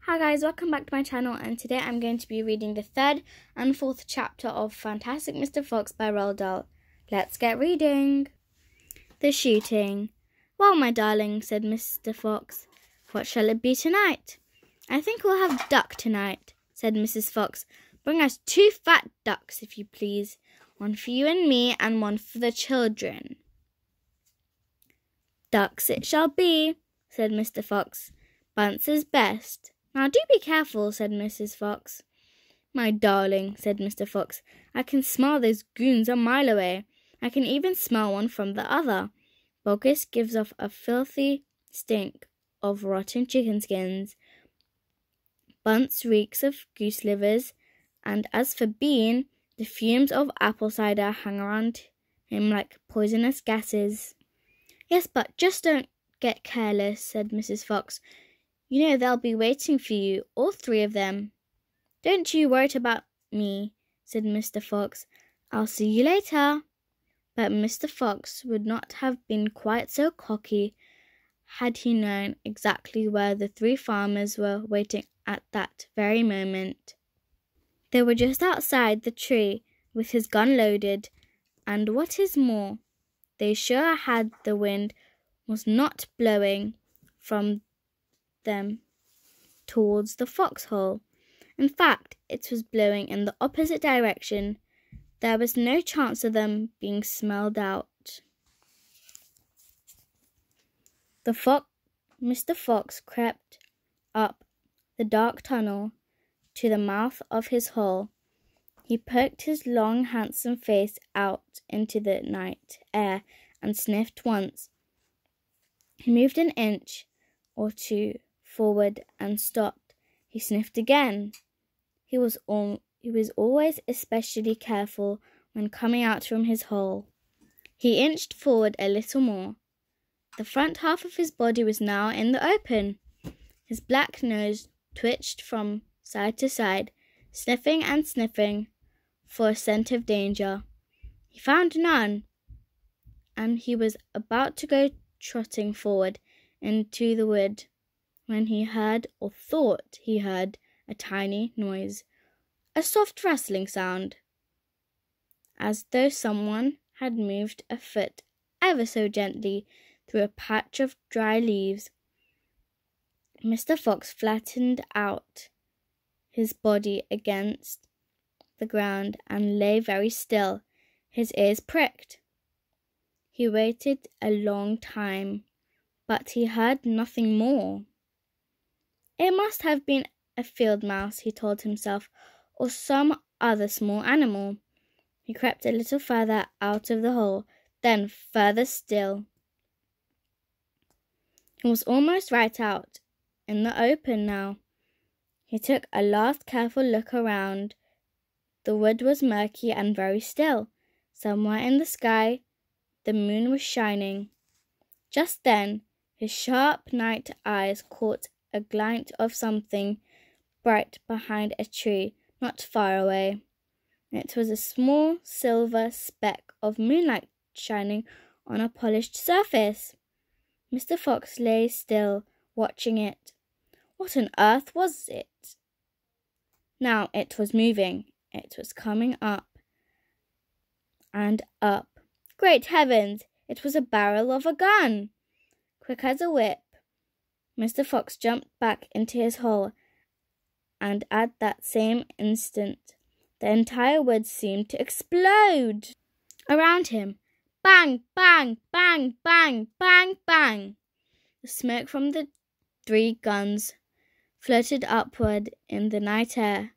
Hi guys, welcome back to my channel, and today I'm going to be reading the third and fourth chapter of Fantastic Mr. Fox by Roald Dahl. Let's get reading. The shooting. Well, my darling, said Mr. Fox, what shall it be tonight? I think we'll have duck tonight, said Mrs. Fox. Bring us 2 fat ducks, if you please. 1 for you and me, and 1 for the children. Ducks it shall be, said Mr. Fox. Bunce is best. Now do be careful, said Mrs. Fox. My darling, said Mr. Fox, I can smell those goons a mile away. I can even smell one from the other. Boggis gives off a filthy stink of rotten chicken skins. Bunce reeks of goose livers, and as for Bean, the fumes of apple cider hang around him like poisonous gases. Yes, but just don't get careless, said Mrs. Fox. You know they'll be waiting for you, all 3 of them. Don't you worry about me, said Mr. Fox. I'll see you later. But Mr. Fox would not have been quite so cocky had he known exactly where the 3 farmers were waiting at that very moment. They were just outside the tree with his gun loaded, and what is more, they sure had the wind was not blowing from them towards the foxhole. In fact, it was blowing in the opposite direction. There was no chance of them being smelled out. Mr. Fox crept up the dark tunnel to the mouth of his hole. He poked his long, handsome face out into the night air and sniffed once. He moved an inch or 2 forward and stopped. He sniffed again. He was always especially careful when coming out from his hole. He inched forward a little more. The front half of his body was now in the open. His black nose twitched from side to side, sniffing and sniffing for a scent of danger. He found none, and he was about to go trotting forward into the wood when he heard, or thought he heard, a tiny noise, a soft rustling sound, as though someone had moved a foot ever so gently through a patch of dry leaves. Mr. Fox flattened out his body against the ground and lay very still, his ears pricked. He waited a long time, but he heard nothing more. It must have been a field mouse, he told himself, or some other small animal. He crept a little further out of the hole, then further still. He was almost right out in the open now. He took a last careful look around. The wood was murky and very still. Somewhere in the sky, the moon was shining. Just then, his sharp night eyes caught a glint of something bright behind a tree not far away. It was a small silver speck of moonlight shining on a polished surface. Mr. Fox lay still, watching it. What on earth was it? Now it was moving. It was coming up and up. Great heavens! It was a barrel of a gun! Quick as a whip, Mr. Fox jumped back into his hole, and at that same instant, the entire wood seemed to explode around him. Bang, bang, bang, bang, bang, bang. The smoke from the 3 guns floated upward in the night air.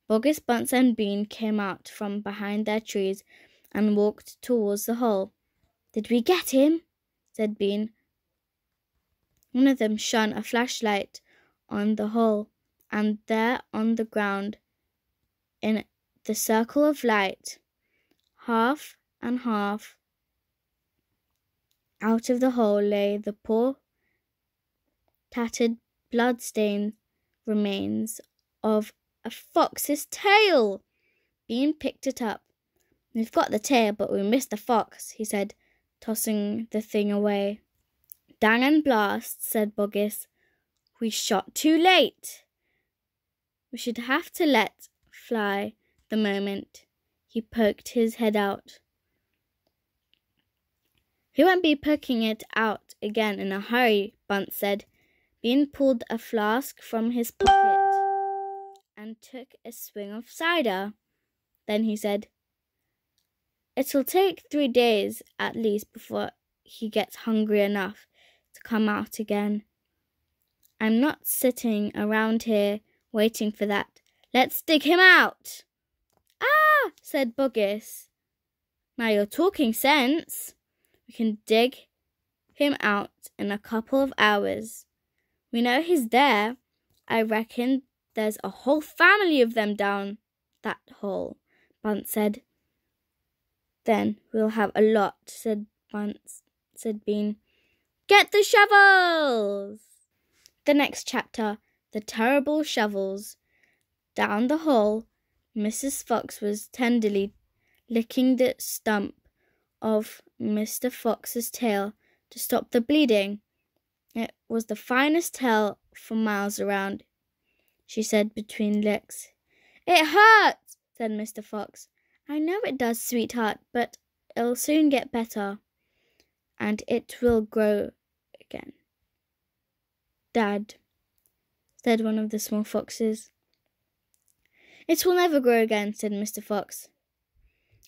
Boggis, Bunce, and Bean came out from behind their trees and walked towards the hole. Did we get him? Said Bean. One of them shone a flashlight on the hole, and there on the ground, in the circle of light, half and half out of the hole lay the poor, tattered, blood-stained remains of a fox's tail. Bean picked it up. We've got the tail, but we missed the fox, he said, tossing the thing away. Dang and blast, said Boggis. We shot too late. We should have to let fly the moment he poked his head out. He won't be poking it out again in a hurry, Bunce said. Bean pulled a flask from his pocket and took a swig of cider. Then he said, "It'll take 3 days at least before he gets hungry enough to come out again. I'm not sitting around here waiting for that. Let's dig him out." "Ah!" said Buggis. "Now you're talking sense. We can dig him out in a couple of hours. We know he's there. I reckon there's a whole family of them down that hole," Bunce said. "Then we'll have a lot," said Bean. "Get the shovels!" The next chapter, The Terrible Shovels. Down the hole, Mrs. Fox was tenderly licking the stump of Mr. Fox's tail to stop the bleeding. It was the finest tail for miles around, she said between licks. "It hurts," said Mr. Fox. "I know it does, sweetheart, but it'll soon get better, and it will grow again." "Dad," said one of the small foxes. "It will never grow again," said Mr. Fox.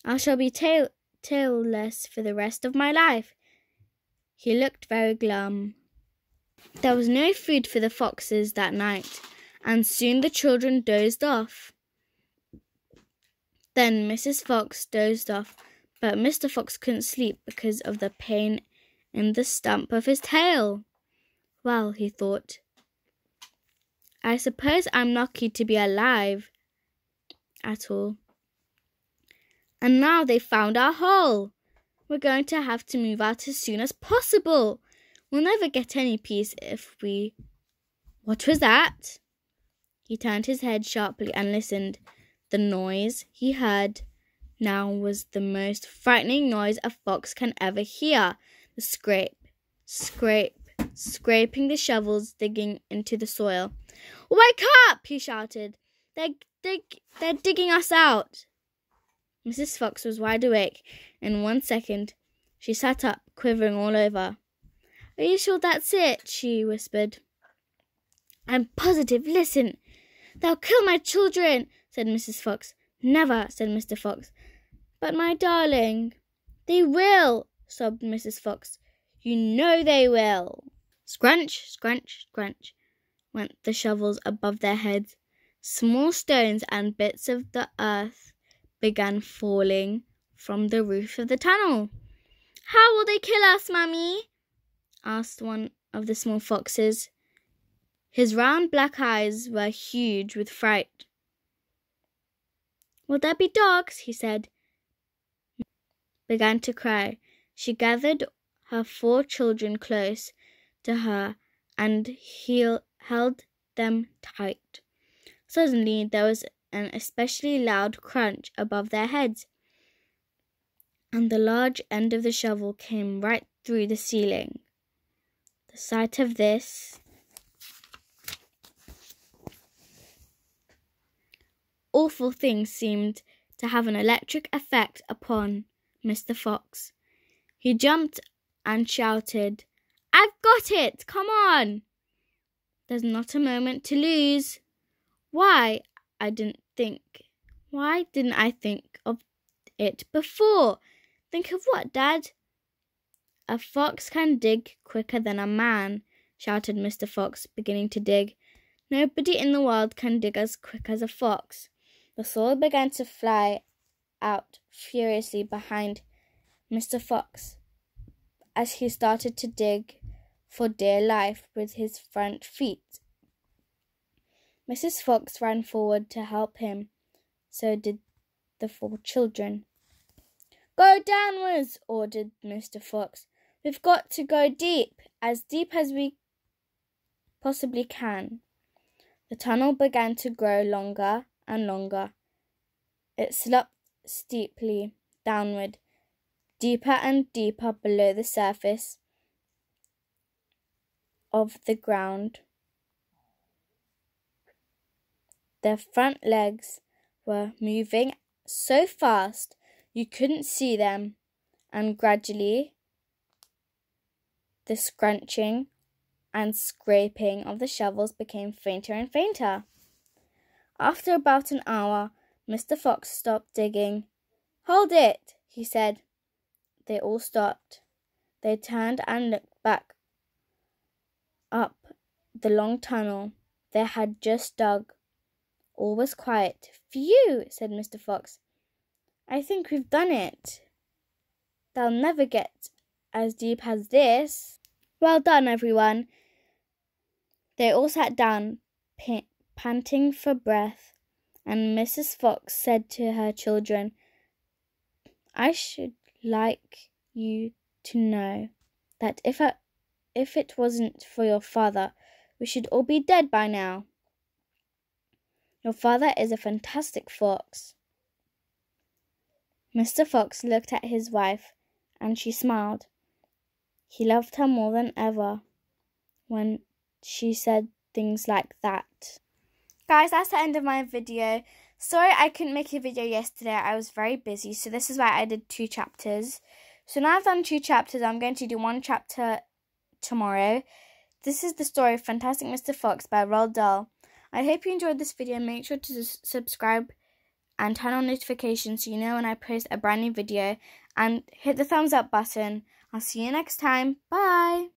"I shall be tailless for the rest of my life." He looked very glum. There was no food for the foxes that night, and soon the children dozed off. Then Mrs. Fox dozed off, but Mr. Fox couldn't sleep because of the pain in the stump of his tail. "Well," he thought, "I suppose I'm lucky to be alive at all. And now they've found our hole. We're going to have to move out as soon as possible. We'll never get any peace if we—" What was that? He turned his head sharply and listened. The noise he heard now was the most frightening noise a fox can ever hear. The scraping the shovels digging into the soil. "Wake up!" he shouted. They're digging us out." Mrs. Fox was wide awake. In 1 second, she sat up, quivering all over. "Are you sure that's it?" she whispered. "I'm positive. Listen." "They'll kill my children," said Mrs. Fox. "Never," said Mr. Fox. "But my darling—" "They will," sobbed Mrs. Fox. "You know they will." Scrunch, scrunch, scrunch went the shovels above their heads. Small stones and bits of the earth began falling from the roof of the tunnel. "How will they kill us, Mummy?" asked one of the small foxes. His round black eyes were huge with fright. "Will there be dogs?" he said. Began to cry. She gathered her 4 children close to her and held them tight. Suddenly there was an especially loud crunch above their heads, and the large end of the shovel came right through the ceiling. The sight of this awful thing seemed to have an electric effect upon Mr. Fox. He jumped and shouted, "I've got it! Come on! There's not a moment to lose. Why didn't I think of it before?" "Think of what, Dad?" "A fox can dig quicker than a man," shouted Mr. Fox, beginning to dig. "Nobody in the world can dig as quick as a fox." The soil began to fly out furiously behind Mr. Fox as he started to dig for dear life with his front feet. Mrs. Fox ran forward to help him. So did the 4 children. "Go downwards," ordered Mr. Fox. "We've got to go deep as we possibly can." The tunnel began to grow longer and longer. It sloped steeply downward, deeper and deeper below the surface of the ground. Their front legs were moving so fast you couldn't see them, and gradually the scrunching and scraping of the shovels became fainter and fainter. After about an hour, Mr. Fox stopped digging. "Hold it," he said. They all stopped. They turned and looked back up the long tunnel they had just dug. All was quiet. "Phew," said Mr. Fox. "I think we've done it. They'll never get as deep as this." "Well done, everyone." They all sat down, panting for breath, and Mrs. Fox said to her children, "I should like you to know that if it wasn't for your father, we should all be dead by now. Your father is a fantastic fox." Mr. Fox looked at his wife, and she smiled. He loved her more than ever when she said things like that. Guys, that's the end of my video. Sorry I couldn't make a video yesterday. I was very busy, so this is why I did 2 chapters. So now I've done 2 chapters. I'm going to do 1 chapter tomorrow. This is the story of Fantastic Mr. Fox by Roald Dahl. I hope you enjoyed this video. Make sure to subscribe and turn on notifications so you know when I post a brand new video. And hit the thumbs up button. I'll see you next time. Bye!